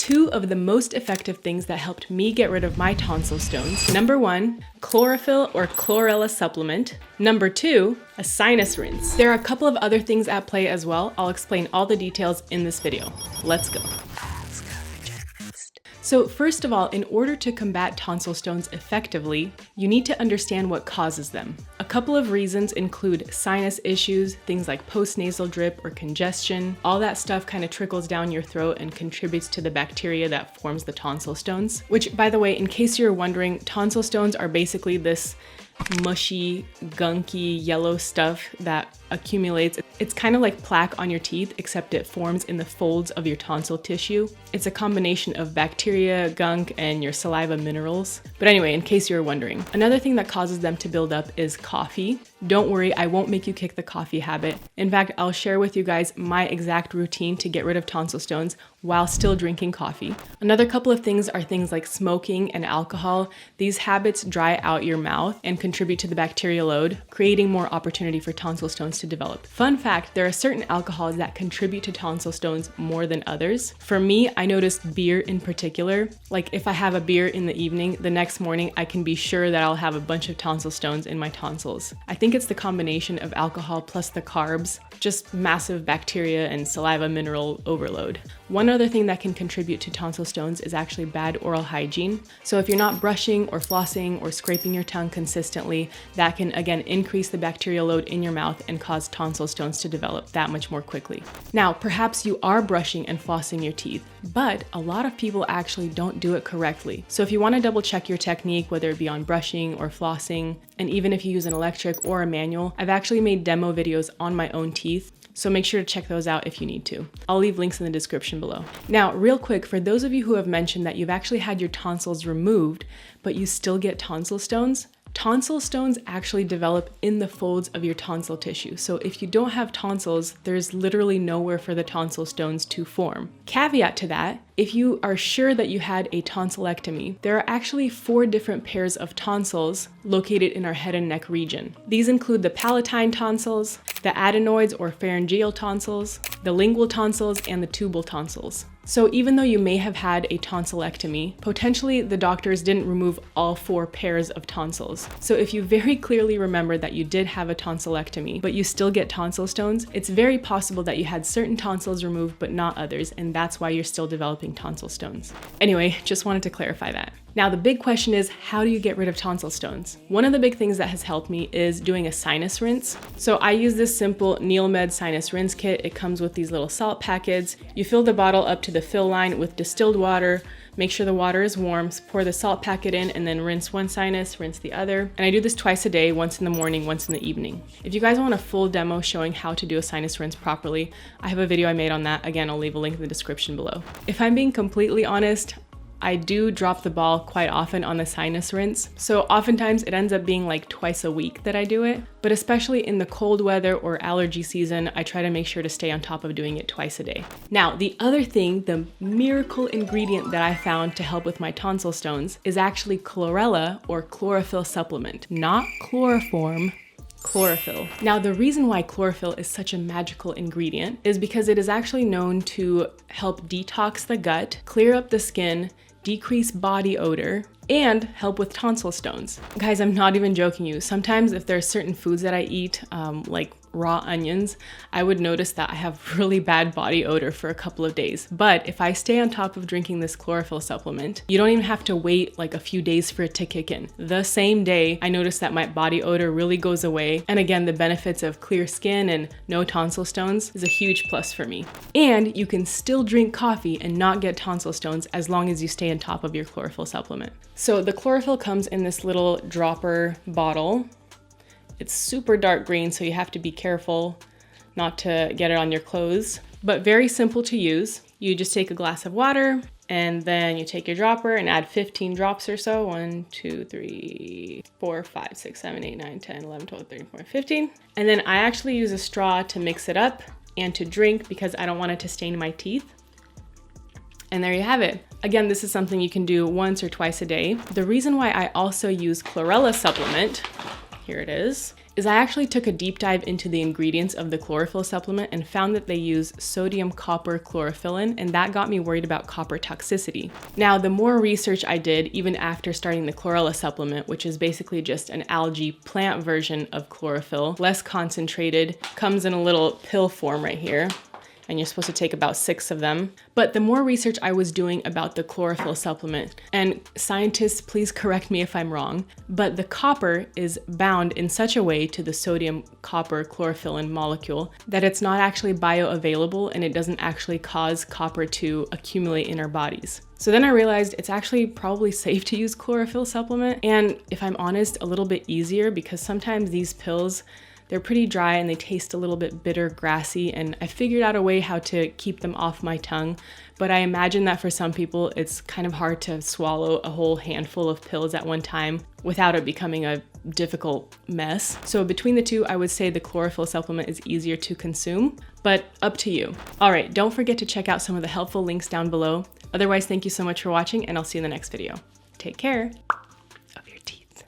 Two of the most effective things that helped me get rid of my tonsil stones. Number one, chlorophyll or chlorella supplement. Number two, a sinus rinse. There are a couple of other things at play as well. I'll explain all the details in this video. Let's go. So first of all, in order to combat tonsil stones effectively, you need to understand what causes them. A couple of reasons include sinus issues, things like postnasal drip or congestion. All that stuff kind of trickles down your throat and contributes to the bacteria that forms the tonsil stones. Which, by the way, in case you're wondering, tonsil stones are basically this mushy, gunky, yellow stuff that accumulates. It's kind of like plaque on your teeth, except it forms in the folds of your tonsil tissue. It's a combination of bacteria, gunk, and your saliva minerals. But anyway, in case you're wondering, another thing that causes them to build up is coffee. Don't worry, I won't make you kick the coffee habit. In fact, I'll share with you guys my exact routine to get rid of tonsil stones while still drinking coffee. Another couple of things are things like smoking and alcohol. These habits dry out your mouth and contribute to the bacterial load, creating more opportunity for tonsil stones to develop. Fun fact, there are certain alcohols that contribute to tonsil stones more than others. For me, I noticed beer in particular. Like if I have a beer in the evening, the next morning I can be sure that I'll have a bunch of tonsil stones in my tonsils. I think it's the combination of alcohol plus the carbs, just massive bacteria and saliva mineral overload. One other thing that can contribute to tonsil stones is actually bad oral hygiene. So if you're not brushing or flossing or scraping your tongue consistently, that can again increase the bacterial load in your mouth and cause tonsil stones to develop that much more quickly. Now, perhaps you are brushing and flossing your teeth, but a lot of people actually don't do it correctly. So if you want to double check your technique, whether it be on brushing or flossing, and even if you use an electric or a manual, I've actually made demo videos on my own teeth. So make sure to check those out if you need to. I'll leave links in the description below. Now, real quick, for those of you who have mentioned that you've actually had your tonsils removed, but you still get tonsil stones, tonsil stones actually develop in the folds of your tonsil tissue. So if you don't have tonsils, there's literally nowhere for the tonsil stones to form. Caveat to that, if you are sure that you had a tonsillectomy, there are actually 4 different pairs of tonsils located in our head and neck region. These include the palatine tonsils, the adenoids or pharyngeal tonsils, the lingual tonsils, and the tubal tonsils. So even though you may have had a tonsillectomy, potentially the doctors didn't remove all 4 pairs of tonsils. So if you very clearly remember that you did have a tonsillectomy, but you still get tonsil stones, it's very possible that you had certain tonsils removed but not others, and that's why you're still developing tonsil stones. Anyway, just wanted to clarify that. Now the big question is, how do you get rid of tonsil stones? One of the big things that has helped me is doing a sinus rinse. So I use this simple NeilMed sinus rinse kit. It comes with these little salt packets. You fill the bottle up to the fill line with distilled water. Make sure the water is warm, pour the salt packet in, and then rinse one sinus, rinse the other. And I do this twice a day, once in the morning, once in the evening. If you guys want a full demo showing how to do a sinus rinse properly, I have a video I made on that. Again, I'll leave a link in the description below. If I'm being completely honest, I do drop the ball quite often on the sinus rinse. So oftentimes it ends up being like twice a week that I do it, but especially in the cold weather or allergy season, I try to make sure to stay on top of doing it twice a day. Now, the other thing, the miracle ingredient that I found to help with my tonsil stones is actually Chlorella or chlorophyll supplement, not chloroform, chlorophyll. Now, the reason why chlorophyll is such a magical ingredient is because it is actually known to help detox the gut, clear up the skin, decrease body odor, and help with tonsil stones. Guys, I'm not even joking you. Sometimes if there are certain foods that I eat, like raw onions, I would notice that I have really bad body odor for a couple of days. But if I stay on top of drinking this chlorophyll supplement, you don't even have to wait like a few days for it to kick in. The same day, I notice that my body odor really goes away. And again, the benefits of clear skin and no tonsil stones is a huge plus for me. And you can still drink coffee and not get tonsil stones as long as you stay on top of your chlorophyll supplement. So the chlorophyll comes in this little dropper bottle. It's super dark green, so you have to be careful not to get it on your clothes, but very simple to use. You just take a glass of water and then you take your dropper and add 15 drops or so. 1, 2, 3, 4, 5, 6, 7, 8, 9, 10, 11, 12, 13, 14, 15. And then I actually use a straw to mix it up and to drink because I don't want it to stain my teeth. And there you have it. Again, this is something you can do once or twice a day. The reason why I also use Chlorella supplement, here it is is I actually took a deep dive into the ingredients of the chlorophyll supplement and found that they use sodium copper chlorophyllin, and that got me worried about copper toxicity. Now, the more research I did, even after starting the Chlorella supplement, which is basically just an algae plant version of chlorophyll, less concentrated, comes in a little pill form right here, and you're supposed to take about 6 of them. But the more research I was doing about the chlorophyll supplement, and scientists, please correct me if I'm wrong, but the copper is bound in such a way to the sodium copper chlorophyllin molecule that it's not actually bioavailable and it doesn't actually cause copper to accumulate in our bodies. So then I realized it's actually probably safe to use chlorophyll supplement, and if I'm honest, a little bit easier, because sometimes these pills, they're pretty dry and they taste a little bit bitter, grassy, and I figured out a way how to keep them off my tongue. But I imagine that for some people, it's kind of hard to swallow a whole handful of pills at one time without it becoming a difficult mess. So between the two, I would say the chlorophyll supplement is easier to consume, but up to you. All right, don't forget to check out some of the helpful links down below. Otherwise, thank you so much for watching, and I'll see you in the next video. Take care.